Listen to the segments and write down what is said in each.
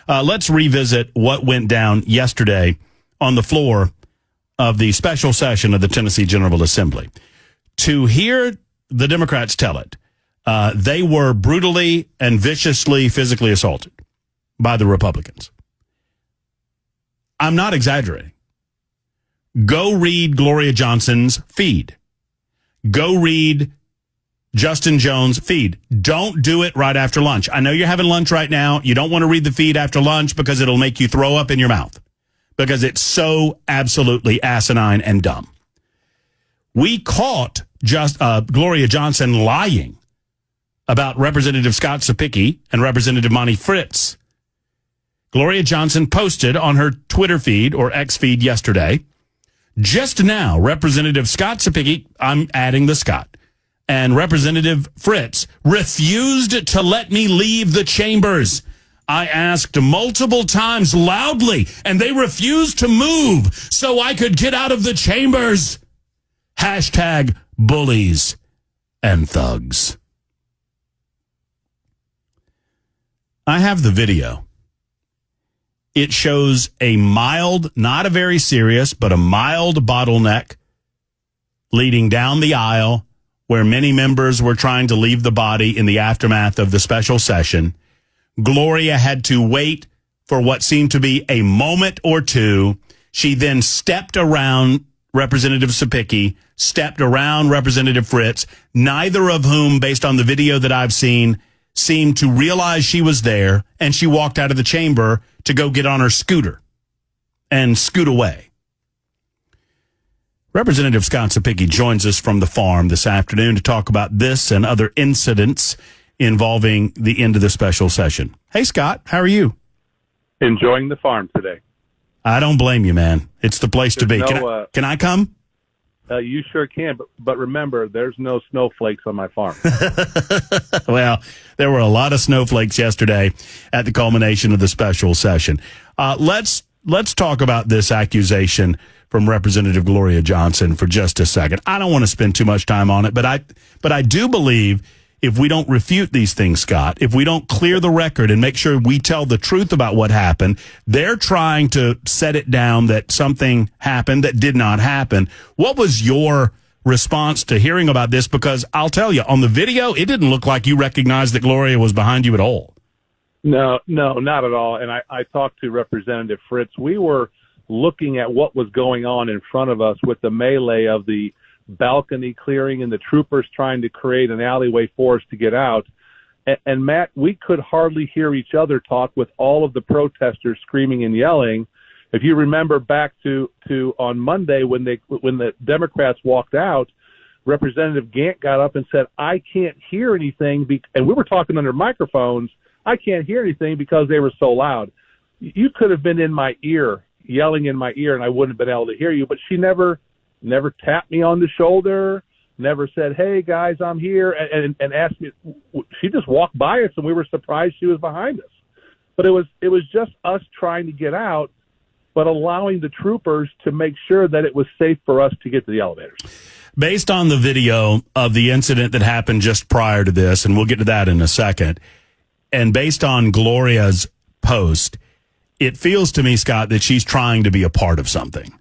Let's revisit what went down yesterday on the floor of the special session of the Tennessee General Assembly. To hear the Democrats tell it, they were brutally and viciously physically assaulted by the Republicans. I'm not exaggerating. Go read Gloria Johnson's feed. Go read Justin Jones' feed. Don't do it right after lunch. I know you're having lunch right now. You don't want to read the feed after lunch because it'll make you throw up in your mouth because it's so absolutely asinine and dumb. We caught Gloria Johnson lying about Representative Scott Cepicky and Representative Monty Fritz. Gloria Johnson posted on her Twitter feed or X feed yesterday, just now, Representative Scott Cepicky, I'm adding the Scott, and Representative Fritz refused to let me leave the chambers. I asked multiple times loudly, and they refused to move so I could get out of the chambers. Hashtag bullies and thugs. I have the video. It shows a mild, not a very serious, but a mild bottleneck leading down the aisle where many members were trying to leave the body in the aftermath of the special session. Gloria had to wait for what seemed to be a moment or two. She then stepped around Representative Cepicky, stepped around Representative Fritz, neither of whom, based on the video that I've seen, seemed to realize she was there, and she walked out of the chamber to go get on her scooter and scoot away. Representative Scott Cepicky joins us from the farm this afternoon to talk about this and other incidents involving the end of the special session. Hey, Scott, how are you? Enjoying the farm today. I don't blame you, man. It's the place to be. Can I come? You sure can, but remember, there's no snowflakes on my farm. Well, there were a lot of snowflakes yesterday at the culmination of the special session. Let's talk about this accusation from Representative Gloria Johnson for just a second. I don't want to spend too much time on it, but I do believe if we don't refute these things, Scott, if we don't clear the record and make sure we tell the truth about what happened, they're trying to set it down that something happened that did not happen. What was your response to hearing about this? Because I'll tell you, on the video, it didn't look like you recognized that Gloria was behind you at all. No, not at all. And I talked to Representative Fritz. We were looking at what was going on in front of us with the melee of the balcony clearing and the troopers trying to create an alleyway for us to get out. And Matt, we could hardly hear each other talk with all of the protesters screaming and yelling. If you remember back to on Monday when the Democrats walked out, Representative Gant got up and said, I can't hear anything. And we were talking under microphones. I can't hear anything because they were so loud. You could have been in my ear, yelling in my ear, and I wouldn't have been able to hear you. But she never tapped me on the shoulder, never said, hey, guys, I'm here, and asked me. She just walked by us, and we were surprised she was behind us. But it was just us trying to get out, but allowing the troopers to make sure that it was safe for us to get to the elevators. Based on the video of the incident that happened just prior to this, and we'll get to that in a second, and based on Gloria's post, it feels to me, Scott, that she's trying to be a part of something.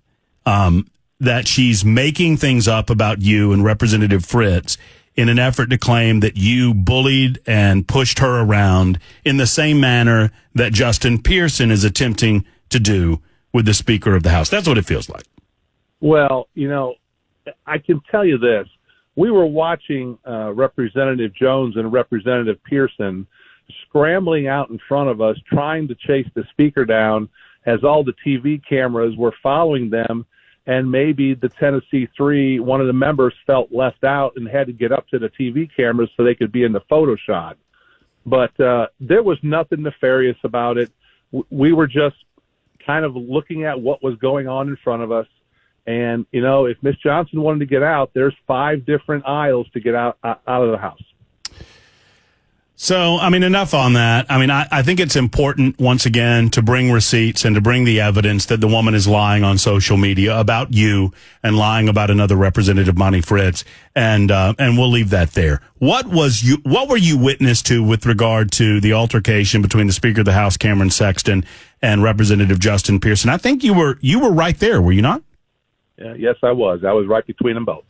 That she's making things up about you and Representative Fritz in an effort to claim that you bullied and pushed her around in the same manner that Justin Pearson is attempting to do with the Speaker of the House. That's what it feels like. Well, I can tell you this. We were watching Representative Jones and Representative Pearson scrambling out in front of us, trying to chase the Speaker down as all the TV cameras were following them. And maybe the Tennessee Three, one of the members felt left out and had to get up to the TV cameras so they could be in the photo shot. But there was nothing nefarious about it. We were just kind of looking at what was going on in front of us. And, if Miss Johnson wanted to get out, there's 5 different aisles to get out of the house. So, I mean, enough on that. I mean, I think it's important, once again, to bring receipts and to bring the evidence that the woman is lying on social media about you and lying about another Representative Monty Fritz. And we'll leave that there. What were you witness to with regard to the altercation between the Speaker of the House, Cameron Sexton, and Representative Justin Pearson? I think you were right there, were you not? Yes, I was. I was right between them both.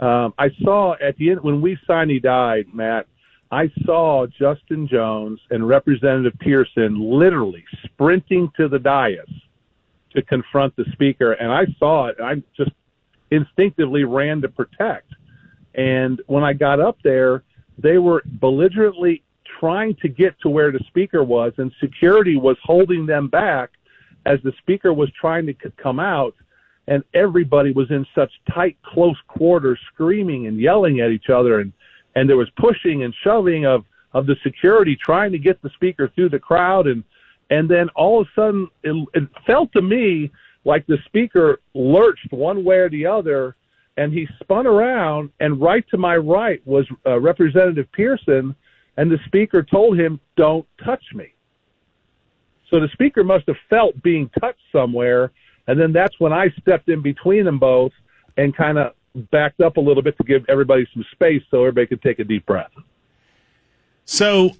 I saw at the end, when we signed he died, Matt, I saw Justin Jones and Representative Pearson literally sprinting to the dais to confront the speaker, and I saw it. I just instinctively ran to protect. And when I got up there, they were belligerently trying to get to where the speaker was, and security was holding them back as the speaker was trying to come out, and everybody was in such tight, close quarters, screaming and yelling at each other, and there was pushing and shoving of the security trying to get the speaker through the crowd. And then all of a sudden it felt to me like the speaker lurched one way or the other, and he spun around, and right to my right was Representative Pearson, and the speaker told him, "Don't touch me." So the speaker must have felt being touched somewhere, and then that's when I stepped in between them both and kind of backed up a little bit to give everybody some space so everybody could take a deep breath. So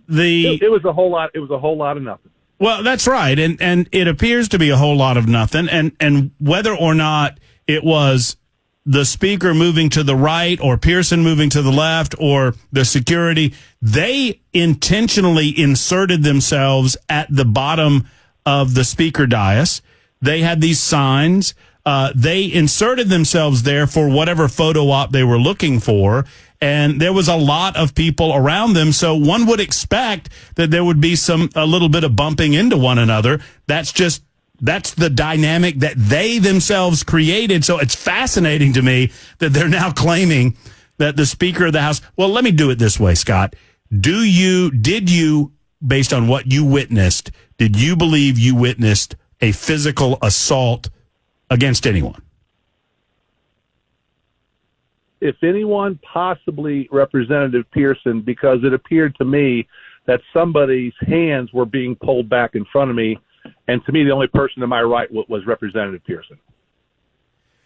it was a whole lot. It was a whole lot of nothing. Well, that's right. And it appears to be a whole lot of nothing. And whether or not it was the speaker moving to the right or Pearson moving to the left or the security, they intentionally inserted themselves at the bottom of the speaker dais. They had these signs. They inserted themselves there for whatever photo op they were looking for, and there was a lot of people around them, so one would expect that there would be a little bit of bumping into one another. That's the dynamic that they themselves created, so it's fascinating to me that they're now claiming that the Speaker of the House... Well, let me do it this way, Scott. Did you, based on what you witnessed, did you believe you witnessed a physical assault against anyone? If anyone, possibly Representative Pearson, because it appeared to me that somebody's hands were being pulled back in front of me, and to me the only person to my right was Representative Pearson.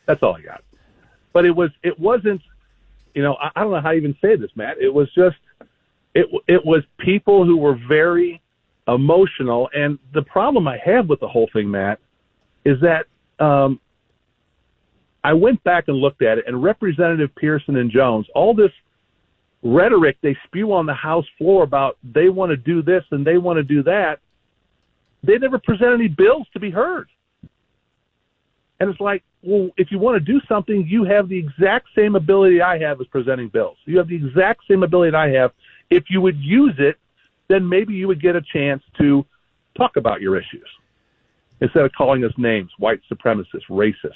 That's all I got. But it wasn't, I don't know how to even say this, Matt. It was just, it was people who were very emotional, and the problem I have with the whole thing, Matt, is that I went back and looked at it, and Representative Pearson and Jones, all this rhetoric they spew on the House floor about they want to do this and they want to do that, they never present any bills to be heard. And it's like, well, if you want to do something, you have the exact same ability I have as presenting bills. You have the exact same ability that I have. If you would use it, then maybe you would get a chance to talk about your issues instead of calling us names, white supremacists, racists.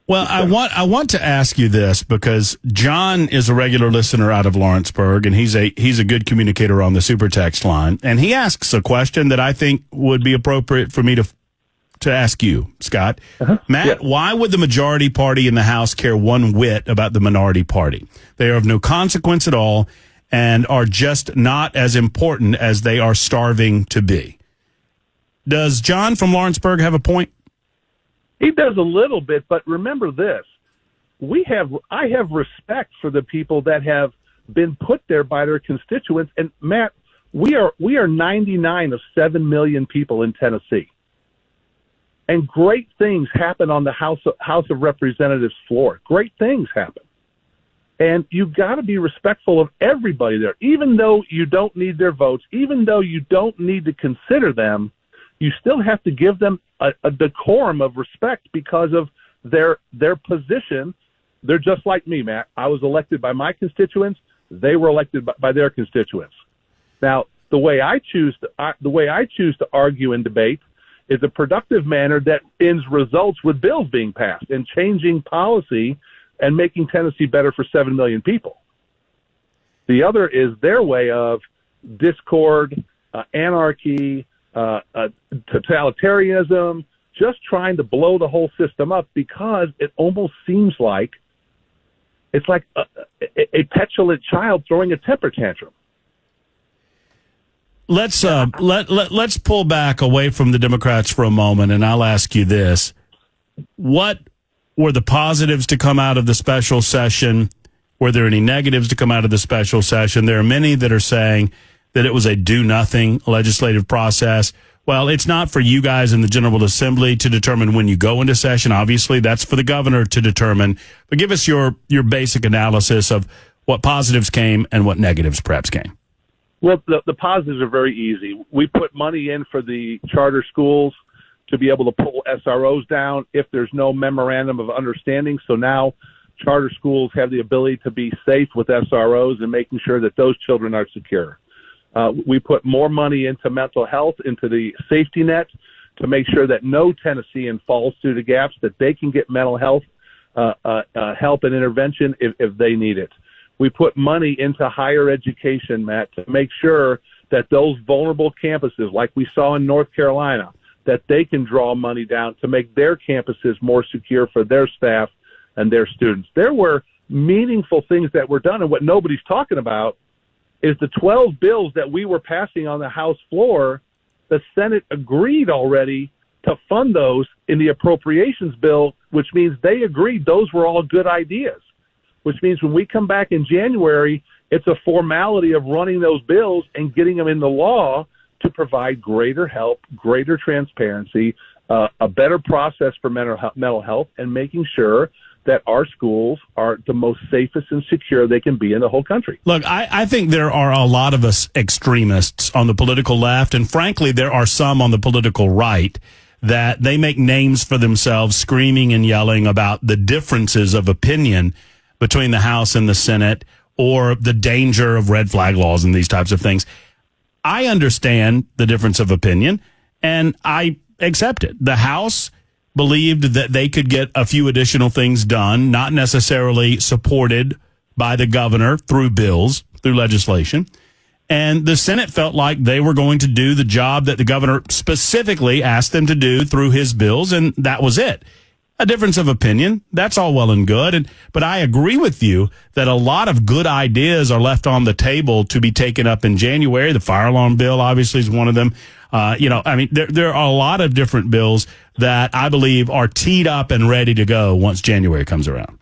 Well, I want to ask you this because John is a regular listener out of Lawrenceburg, and he's a good communicator on the super text line, and he asks a question that I think would be appropriate for me to ask you, Scott. Matt, yeah. Why would the majority party in the House care one whit about the minority party? They are of no consequence at all and are just not as important as they are starving to be. Does John from Lawrenceburg have a point? He does a little bit, but remember this. I have respect for the people that have been put there by their constituents. And Matt, we are 99 of 7 million people in Tennessee. And great things happen on the House of Representatives floor. Great things happen. And you've got to be respectful of everybody there, even though you don't need their votes, even though you don't need to consider them. You still have to give them a decorum of respect because of their position. They're just like me, Matt. I was elected by my constituents. They were elected by their constituents. Now, the way I choose to argue and debate is a productive manner that ends results with bills being passed and changing policy and making Tennessee better for 7 million people. The other is their way of discord, anarchy, totalitarianism, just trying to blow the whole system up because it almost seems like it's like a petulant child throwing a temper tantrum. let's pull back away from the Democrats for a moment, and I'll ask you this: what were the positives to come out of the special session? Were there any negatives to come out of the special session? There are many that are saying that it was a do-nothing legislative process. Well, it's not for you guys in the General Assembly to determine when you go into session. Obviously, that's for the governor to determine. But give us your basic analysis of what positives came and what negatives perhaps came. Well, the positives are very easy. We put money in for the charter schools to be able to pull SROs down if there's no memorandum of understanding. So now charter schools have the ability to be safe with SROs and making sure that those children are secure. We put more money into mental health, into the safety net, to make sure that no Tennessean falls through the gaps, that they can get mental health help and intervention if they need it. We put money into higher education, Matt, to make sure that those vulnerable campuses, like we saw in North Carolina, that they can draw money down to make their campuses more secure for their staff and their students. There were meaningful things that were done, and what nobody's talking about is the 12 bills that we were passing on the House floor. The Senate agreed already to fund those in the appropriations bill, which means they agreed those were all good ideas, which means when we come back in January, it's a formality of running those bills and getting them in the law to provide greater help, greater transparency, a better process for mental health, and making sure that our schools are the most safest and secure they can be in the whole country. Look, I think there are a lot of us extremists on the political left, and frankly, there are some on the political right that they make names for themselves screaming and yelling about the differences of opinion between the House and the Senate or the danger of red flag laws and these types of things. I understand the difference of opinion, and I accept it. The House believed that they could get a few additional things done, not necessarily supported by the governor through bills, through legislation. And the Senate felt like they were going to do the job that the governor specifically asked them to do through his bills, and that was it. A difference of opinion, that's all well and good. But I agree with you that a lot of good ideas are left on the table to be taken up in January. The fire alarm bill obviously is one of them. There are a lot of different bills that I believe are teed up and ready to go once January comes around.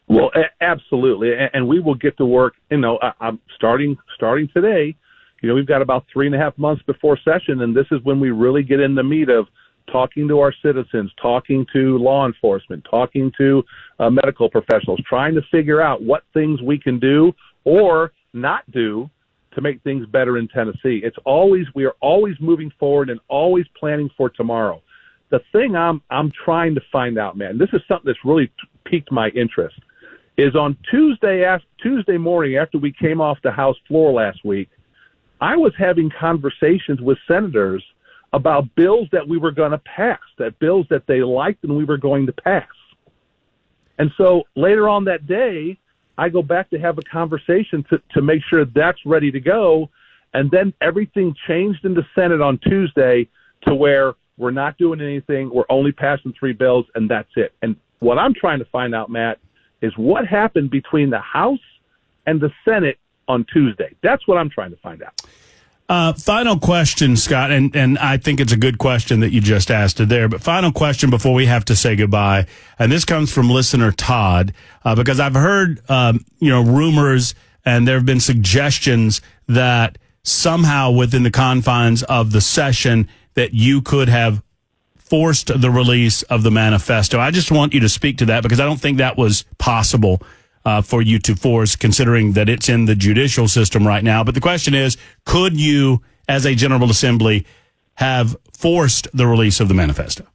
Well, absolutely. And we will get to work. I'm starting today. We've got about 3.5 months before session, and this is when we really get in the meat of talking to our citizens, talking to law enforcement, talking to medical professionals, trying to figure out what things we can do or not do to make things better in Tennessee. We are always moving forward and always planning for tomorrow. The thing I'm trying to find out, man, this is something that's really piqued my interest, is on Tuesday morning after we came off the House floor last week, I was having conversations with senators about bills that we were going to pass, that bills that they liked and we were going to pass. And so later on that day, I go back to have a conversation to make sure that's ready to go. And then everything changed in the Senate on Tuesday to where we're not doing anything. We're only passing 3 bills, and that's it. And what I'm trying to find out, Matt, is what happened between the House and the Senate on Tuesday. That's what I'm trying to find out. Final question, Scott, and I think it's a good question that you just asked it there, but final question before we have to say goodbye, and this comes from listener Todd, because I've heard, rumors and there have been suggestions that somehow within the confines of the session that you could have forced the release of the manifesto. I just want you to speak to that because I don't think that was possible for you to force, considering that it's in the judicial system right now. But the question is, could you, as a General Assembly, have forced the release of the manifesto?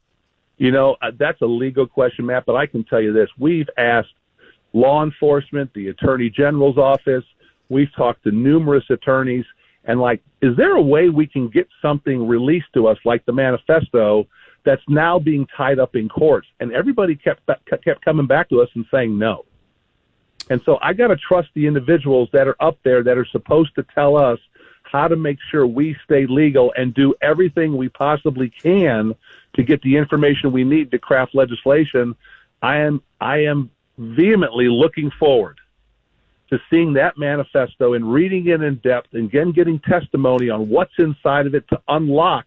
That's a legal question, Matt, but I can tell you this. We've asked law enforcement, the Attorney General's office. We've talked to numerous attorneys. And, is there a way we can get something released to us like the manifesto that's now being tied up in courts? And everybody kept coming back to us and saying no. And so I got to trust the individuals that are up there that are supposed to tell us how to make sure we stay legal and do everything we possibly can to get the information we need to craft legislation. I am vehemently looking forward to seeing that manifesto and reading it in depth and again getting testimony on what's inside of it to unlock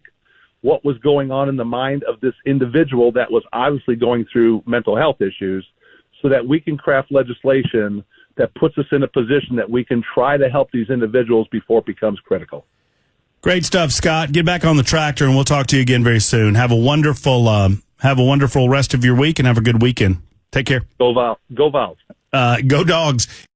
what was going on in the mind of this individual that was obviously going through mental health issues, so that we can craft legislation that puts us in a position that we can try to help these individuals before it becomes critical. Great stuff, Scott. Get back on the tractor, and we'll talk to you again very soon. Have a wonderful rest of your week, and have a good weekend. Take care. Go Vols. Go Dogs.